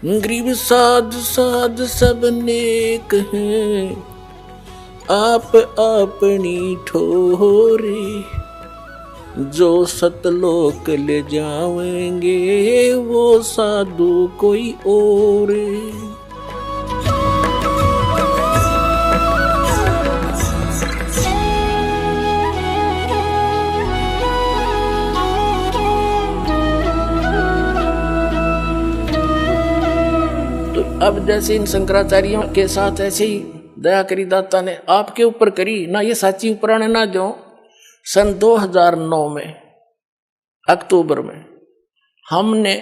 गरीब साध साध सब नेक हैं, आप अपनी ठोरे, जो सतलोक ले जाएंगे वो साधु कोई और। तो अब जैसे इन शंकराचार्यों के साथ ऐसे ही दया करी दाता ने आपके ऊपर करी ना, ये साची पुराण ना जो सन 2009 में अक्टूबर में हमने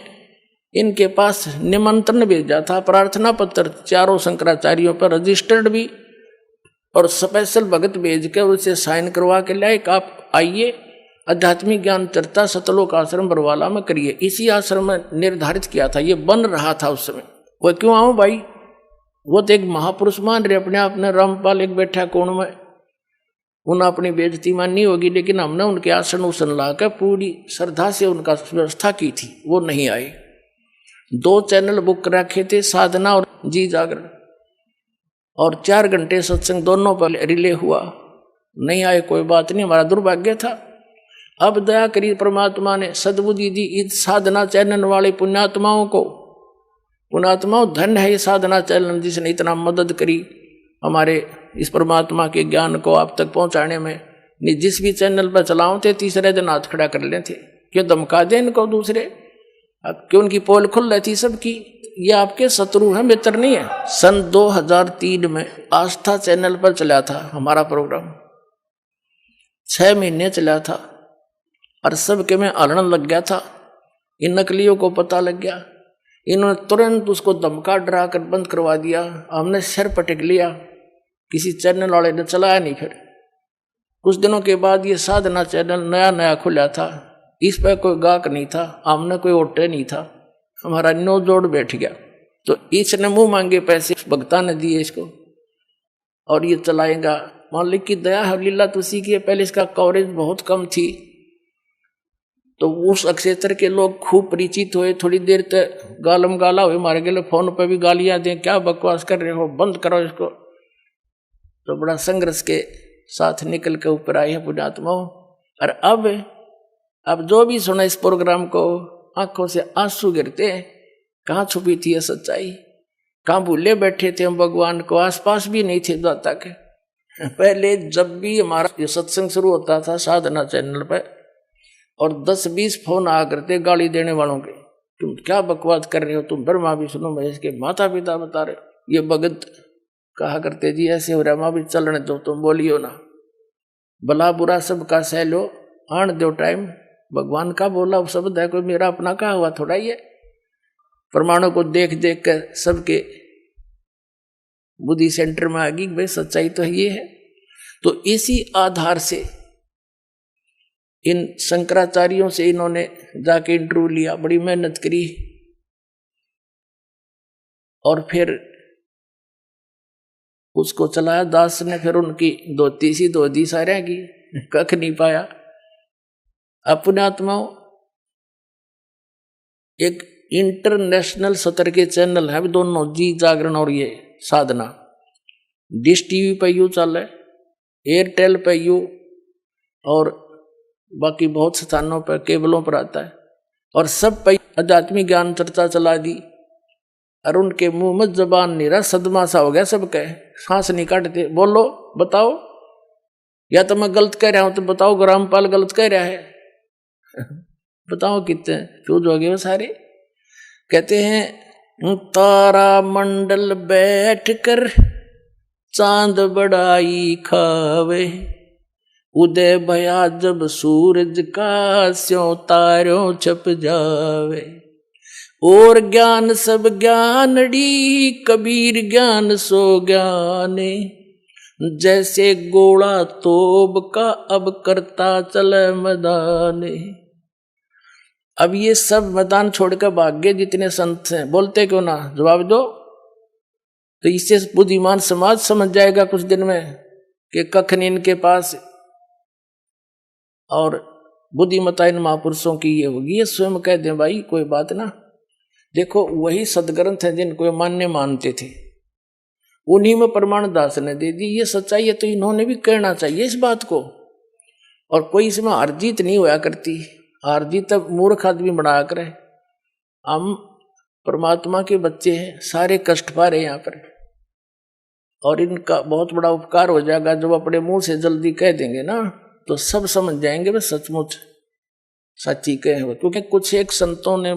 इनके पास निमंत्रण भेजा था, प्रार्थना पत्र चारों शंकराचार्यों पर रजिस्टर्ड भी, और स्पेशल भगत भेज के उसे साइन करवा के लाए कि आप आइए आध्यात्मिक ज्ञान चर्चा सतलोक आश्रम बरवाला में करिए। इसी आश्रम में निर्धारित किया था, ये बन रहा था उस समय। वो क्यों आऊं भाई, वो तो एक महापुरुष मान रहे अपने आप ने, रामपाल एक बैठा कोण में, उन्हें अपनी बेइज्जती माननी होगी, लेकिन हमने उनके आसन उसन लाकर पूरी श्रद्धा से उनका व्यवस्था की थी, वो नहीं आए। 2 चैनल बुक रखे थे, साधना और जी जागरण, और 4 घंटे सत्संग दोनों पर रिले हुआ, नहीं आए, कोई बात नहीं, हमारा दुर्भाग्य था। अब दया करी परमात्मा ने, सद्बुद्धि दी इस साधना चैनल वाले पुण्यात्माओं को। पुण्यात्माओं धन्य है ये साधना चैनल जिसने इतना मदद करी हमारे इस परमात्मा के ज्ञान को आप तक पहुंचाने में। जिस भी चैनल पर चलाओ थे तीसरे दिन हाथ खड़ा कर लेते, क्यों धमका दे इनको दूसरे, क्यों उनकी पोल खुल रही थी सबकी, ये आपके शत्रु हैं, मित्र नहीं है। सन 2003 में आस्था चैनल पर चला था हमारा प्रोग्राम, 6 महीने चला था, और सबके में आलण लग गया था। इन नकलियों को पता लग गया, इन्होंने तुरंत उसको धमका डरा कर बंद करवा दिया। हमने सिर पटक लिया, किसी चैनल वाले ने चलाया नहीं। फिर कुछ दिनों के बाद ये साधना चैनल नया नया खुला था, इस पर कोई गाहक नहीं था, हमने कोई ओटे नहीं था, हमारा नो जोड़ बैठ गया। तो इसने मुंह मांगे पैसे भक्ता ने दिए इसको, और ये चलाएगा। मालिक की दया है, लीला तुसी की। पहले इसका कवरेज बहुत कम थी, तो उस क्षेत्र के लोग खूब परिचित हुए। थोड़ी देर तक गालम गाला हुए, मारे गए फोन पर भी गालियां दें, क्या बकवास कर रहे हो, बंद करो इसको। तो बड़ा संघर्ष के साथ निकल के ऊपर आए हैं पुण्यात्माओं। और अब जो भी सुना इस प्रोग्राम को, आंखों से आंसू गिरते हैं। कहाँ छुपी थी यह सच्चाई, कहाँ भूले बैठे थे हम भगवान को, आसपास भी नहीं थे दाता के। पहले जब भी हमारा ये सत्संग शुरू होता था साधना चैनल पर, और 10-20 फोन आ करते गाली देने वालों के, तुम क्या बकवास कर रहे हो, तुम ब्रह्मा विष्णु महेश के माता पिता बता रहे हो। ये भगत कहा करते जी ऐसे हो रहा भी चलने दो, तुम बोलियो ना, भला बुरा सबका सह लो, आन दो टाइम। भगवान का बोला शब्द है, कोई मेरा अपना कहा हुआ थोड़ा ही है। प्रमाणों को देख देख कर सबके बुद्धि सेंटर में आ गई, भाई सच्चाई तो ये है। तो इसी आधार से इन शंकराचार्यों से इन्होंने जाके इंटरव्यू लिया, बड़ी मेहनत करी, और फिर उसको चलाया दास ने। फिर उनकी धोती सी धोती सारे की कख नहीं पाया। अपने आत्माओं एक इंटरनेशनल सतर के चैनल है दोनों, जी जागरण और ये साधना। डिश टीवी पे यू चल है, एयरटेल पे यू, और बाकी बहुत स्थानों पर केबलों पर आता है, और सब पे आध्यात्मिक ज्ञान चर्चा चला दी। और उनके मुंह में जबान नहीं रहा, सदमा सा हो गया सबके, सांस नहीं काटते। बोलो बताओ, या तो मैं गलत कह रहा हूं तो बताओ, रामपाल गलत कह रहा है बताओ कितने फ्यूज हो गए वो सारे। कहते हैं तारा मंडल बैठ कर चांद बड़ाई खावे, उदय भया जब सूरज का स्यों तारों छप जावे। और ज्ञान सब ज्ञानड़ी कबीर ज्ञान सो ज्ञाने, जैसे गोला तोब का अब करता चले मैदाने। अब ये सब मैदान छोड़कर भाग गए जितने संत हैं, बोलते क्यों ना, जवाब दो। तो इससे बुद्धिमान समाज समझ जाएगा कुछ दिन में कि कख नहीं इनके पास, और बुद्धिमता इन महापुरुषों की ये होगी। ये स्वयं कह दें भाई कोई बात ना, देखो वही सदग्रंथ है जिनको ये मान्य मानते थे, उन्हीं में प्रमाण दास ने दे दी। ये सच्चाई है तो इन्होंने भी कहना चाहिए इस बात को। और कोई इसमें हार जीत नहीं होया करती, हार जीत तब मूर्ख आदमी बनाया करे। हम परमात्मा के बच्चे हैं, सारे कष्ट पा रहे हैं यहाँ पर, और इनका बहुत बड़ा उपकार हो जाएगा जब अपने मुंह से जल्दी कह देंगे ना, तो सब समझ जाएंगे वे सचमुच सच्ची कहे हो। क्योंकि कुछ एक संतों ने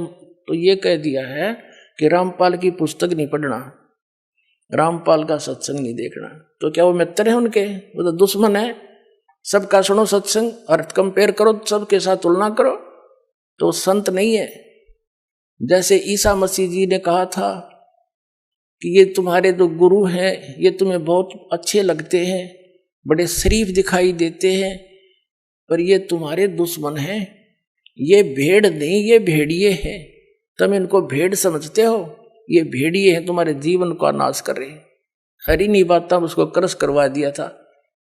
तो ये कह दिया है कि रामपाल की पुस्तक नहीं पढ़ना, रामपाल का सत्संग नहीं देखना। तो क्या वो मित्र है उनके? वो तो दुश्मन है। सबका सुनो सत्संग और कंपेयर करो, सबके साथ तुलना करो, तो संत नहीं है। जैसे ईसा मसीह जी ने कहा था कि ये तुम्हारे जो गुरु हैं ये तुम्हें बहुत अच्छे लगते हैं, बड़े शरीफ दिखाई देते हैं, पर ये तुम्हारे दुश्मन हैं। ये भेड़ नहीं, ये भेड़िए हैं। तुम इनको भेड़ समझते हो, ये भेड़िए हैं, तुम्हारे जीवन का नाश कर रहे हैं। हरी नहीं बात था, उसको क्रश करवा दिया था।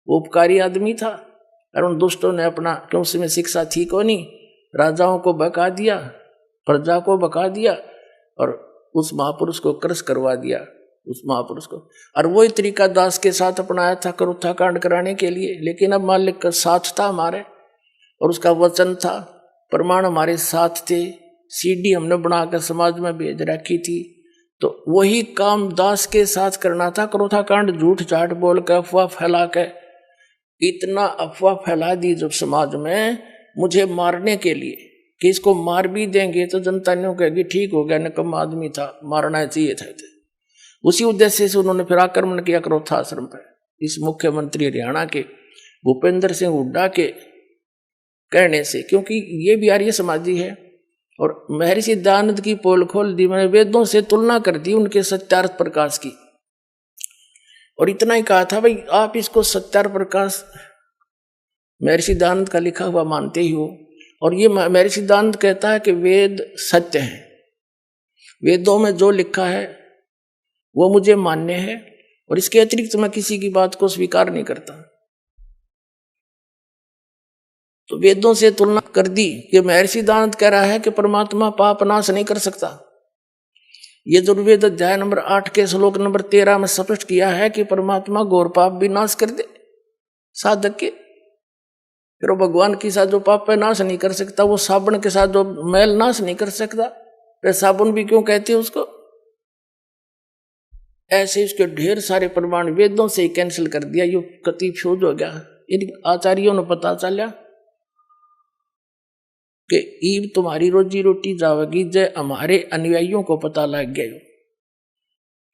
वो उपकारी आदमी था, और उन दुष्टों ने अपना, क्यों उसमें शिक्षा थी को नहीं, राजाओं को बका दिया, प्रजा को बका दिया, और उस महापुरुष को क्रश करवा दिया, उस महापुरुष को। और वही तरीका दास के साथ अपनाया था करुथा कांड कराने के लिए। लेकिन अब मालिक का साथ था हमारे, और उसका वचन था, प्रमाण हमारे साथ थे, सीडी हमने बनाकर समाज में भेज रखी थी। तो वही काम दास के साथ करना था। करुथा कांड झूठ झाट बोल कर, अफवाह फैला के, इतना अफवाह फैला दी जब समाज में मुझे मारने के लिए कि इसको मार भी देंगे तो जनता नहीं कहेगी ठीक हो गया, निकम्मा आदमी था, मारना चाहिए था। उसी उद्देश्य से उन्होंने फिर आक्रमण किया करोथा आश्रम पर। इस मुख्यमंत्री हरियाणा के भूपेंद्र सिंह हुड्डा के कहने से, क्योंकि ये भी आर्य समाजी है। और महर्षि दयानंद की पोल खोल दी, मैंने वेदों से तुलना कर दी उनके सत्यार्थ प्रकाश की, और इतना ही कहा था भाई आप इसको सत्यार्थ प्रकाश महर्षि दयानंद का लिखा हुआ मानते ही हो। और ये महर्षि दयानंद कहता है कि वेद सत्य है, वेदों में जो लिखा है वो मुझे मान्य है, और इसके अतिरिक्त मैं किसी की बात को स्वीकार नहीं करता। तो वेदों से तुलना कर दी कि महर्षि दयानंद कह रहा है कि परमात्मा पाप नाश नहीं कर सकता। ये दुर्वेद अध्याय नंबर 8 के श्लोक नंबर 13 में स्पष्ट किया है कि परमात्मा घोर पाप भी नाश कर दे साधक के। फिर वो भगवान के साथ जो पाप है नाश नहीं कर सकता, वो साबुन के साथ जो मैल नाश नहीं कर सकता, फिर साबुन भी क्यों कहते हैं उसको? ऐसे इसके ढेर सारे प्रमाण वेदों से ही कैंसिल कर दिया। ये कति फ्यूज हो गया। इन आचार्यों ने पता चला कि ईब तुम्हारी रोजी रोटी जावेगी, जय हमारे अनुयायियों को पता लग गया।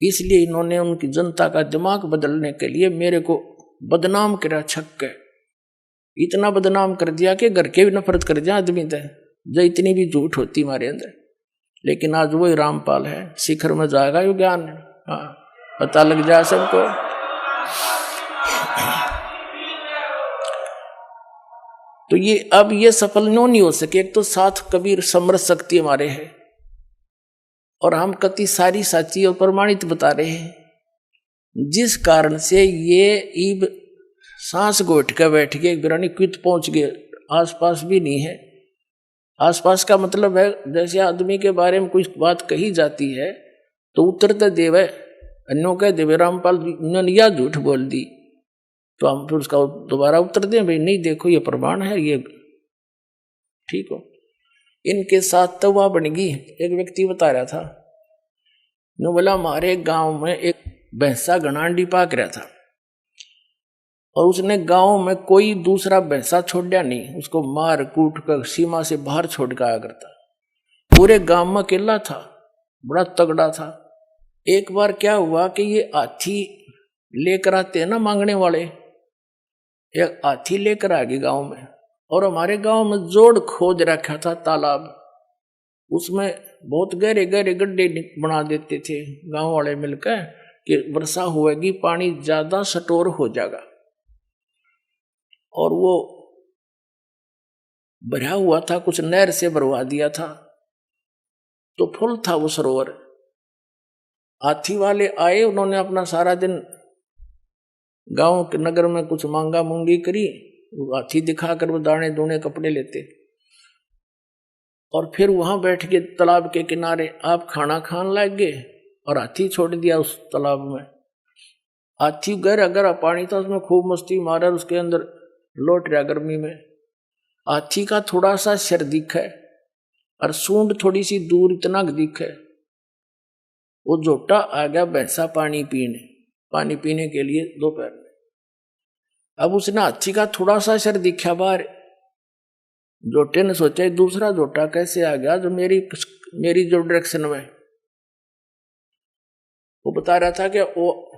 इसलिए इन्होंने उनकी जनता का दिमाग बदलने के लिए मेरे को बदनाम करा, छक्के इतना बदनाम कर दिया कि घर के भी नफरत कर दिया आदमी थे, जो इतनी भी झूठ होती हमारे अंदर। लेकिन आज वही रामपाल है, शिखर में जाएगा यो ज्ञान। हाँ, पता लग जाए सबको। तो ये अब ये सफल नहीं हो सके। एक तो साथ कबीर समरस शक्ति हमारे है, और हम कति सारी साची और प्रमाणित बता रहे हैं, जिस कारण से ये ईब सांस घोट के बैठ गए, बिरानी क्वित पहुंच गए, आसपास भी नहीं है। आसपास का मतलब है जैसे आदमी के बारे में कोई बात कही जाती है तो उत्तर देवे अन्यों कह देवे रामपाल ने यह झूठ बोल दी, तो हम फिर उसका दोबारा उत्तर दें भाई नहीं देखो ये प्रमाण है, ये ठीक हो। इनके साथ तो वह बन गई। एक व्यक्ति बता रहा था, नो बोला हमारे गांव में एक भैंसा घनांडी पाक रहा था, और उसने गांव में कोई दूसरा भैंसा छोड़ा नहीं, उसको मार कूट कर सीमा से बाहर छोड़ के आया करता। पूरे गांव में अकेला था, बड़ा तगड़ा था। एक बार क्या हुआ कि ये हाथी लेकर आते हैं ना मांगने वाले, एक हाथी लेकर आ गई गांव में, और हमारे गांव में जोड़ खोद रखा था तालाब, उसमें बहुत गहरे गहरे गड्ढे बना देते थे गांव वाले मिलकर कि वर्षा होएगी पानी ज्यादा स्टोर हो जाएगा। और वो भरा हुआ था, कुछ नहर से भरवा दिया था, तो फुल था वो सरोवर। हाथी वाले आए, उन्होंने अपना सारा दिन गांव के नगर में कुछ मांगा मूंगी करी, हाथी दिखाकर वो दाने दूने कपड़े लेते, और फिर वहां बैठ के तालाब के किनारे आप खाना खान लग गए और हाथी छोड़ दिया उस तालाब में। हाथी गहरा गहरा पानी था, उसमें खूब मस्ती मारा, उसके अंदर लौट रहा गर्मी में। हाथी का थोड़ा सा सिर दिखा है और सूंड थोड़ी सी दूर इतना दिखा है। वो जोटा आ गया भैंसा पानी पीने के लिए दोपहर में। अब उसने हाथी का थोड़ा सा सिर दिखा बाहर। जोटे ने सोचा दूसरा जोटा कैसे आ गया जो मेरी जो डायरेक्शन में। वो बता रहा था कि वो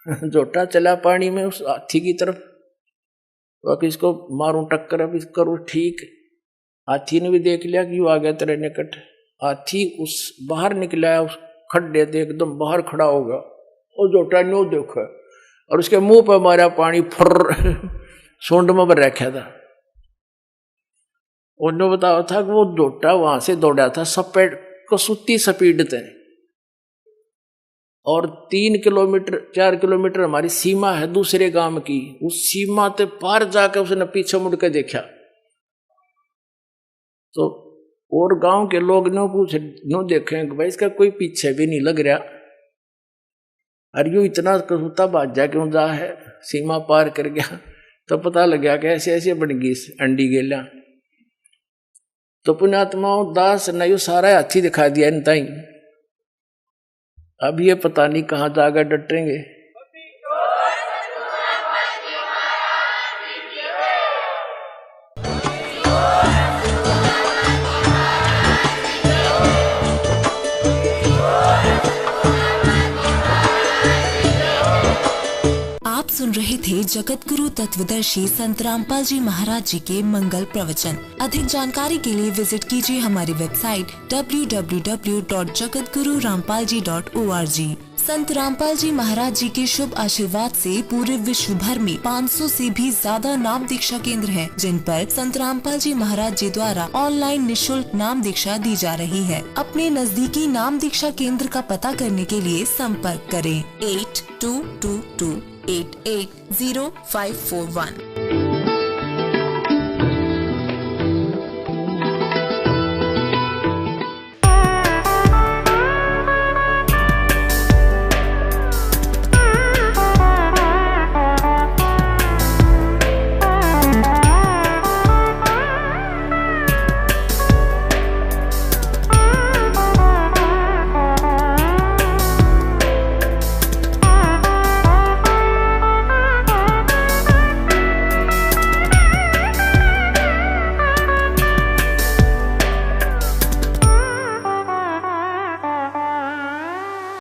जोटा चला पानी में उस हाथी की तरफ, तो अब इसको मारूं टक्कर, अब इसको करूं ठीक। हाथी ने भी देख लिया कि वो आ गया तेरे निकट। हाथी उस बाहर निकला, उस खड्डे से एकदम बाहर खड़ा होगा। वो जोटा नो देखा और उसके मुंह पर मारा पानी, फुर्र सूंड में भर रखा था। उन्होंने बताया था कि वो जोटा वहां से दौड़ा था सपेट कसूती स्पीड थे, और 3 किलोमीटर 4 किलोमीटर हमारी सीमा है दूसरे गांव की। उस सीमा ते पार जाकर उसने पीछे मुड़ के देखा तो और गांव के लोग ने पूछे, नो देखे कि भाई इसका कोई पीछे भी नहीं लग रहा, और यूं इतना कसूता बाजा क्यों जा है, सीमा पार कर गया। तो पता लग गया कि ऐसे ऐसे बन गई अंडी गेला। तो पुण्यात्माओं दास ने यू सारा हाथी दिखा दिया इन ताई। अब ये पता नहीं कहाँ जाकर डटेंगे। आप सुन रहे थे जगत गुरु तत्वदर्शी संत रामपाल जी महाराज जी के मंगल प्रवचन। अधिक जानकारी के लिए विजिट कीजिए हमारी वेबसाइट www.jagatgururampalji.org। संत रामपाल जी महाराज जी के शुभ आशीर्वाद से पूरे विश्व भर में 500 से भी ज्यादा नाम दीक्षा केंद्र हैं, जिन पर संत रामपाल जी महाराज जी द्वारा ऑनलाइन निशुल्क नाम दीक्षा दी जा रही है। अपने नजदीकी नाम दीक्षा केंद्र का पता करने के लिए संपर्क करें 8222880541।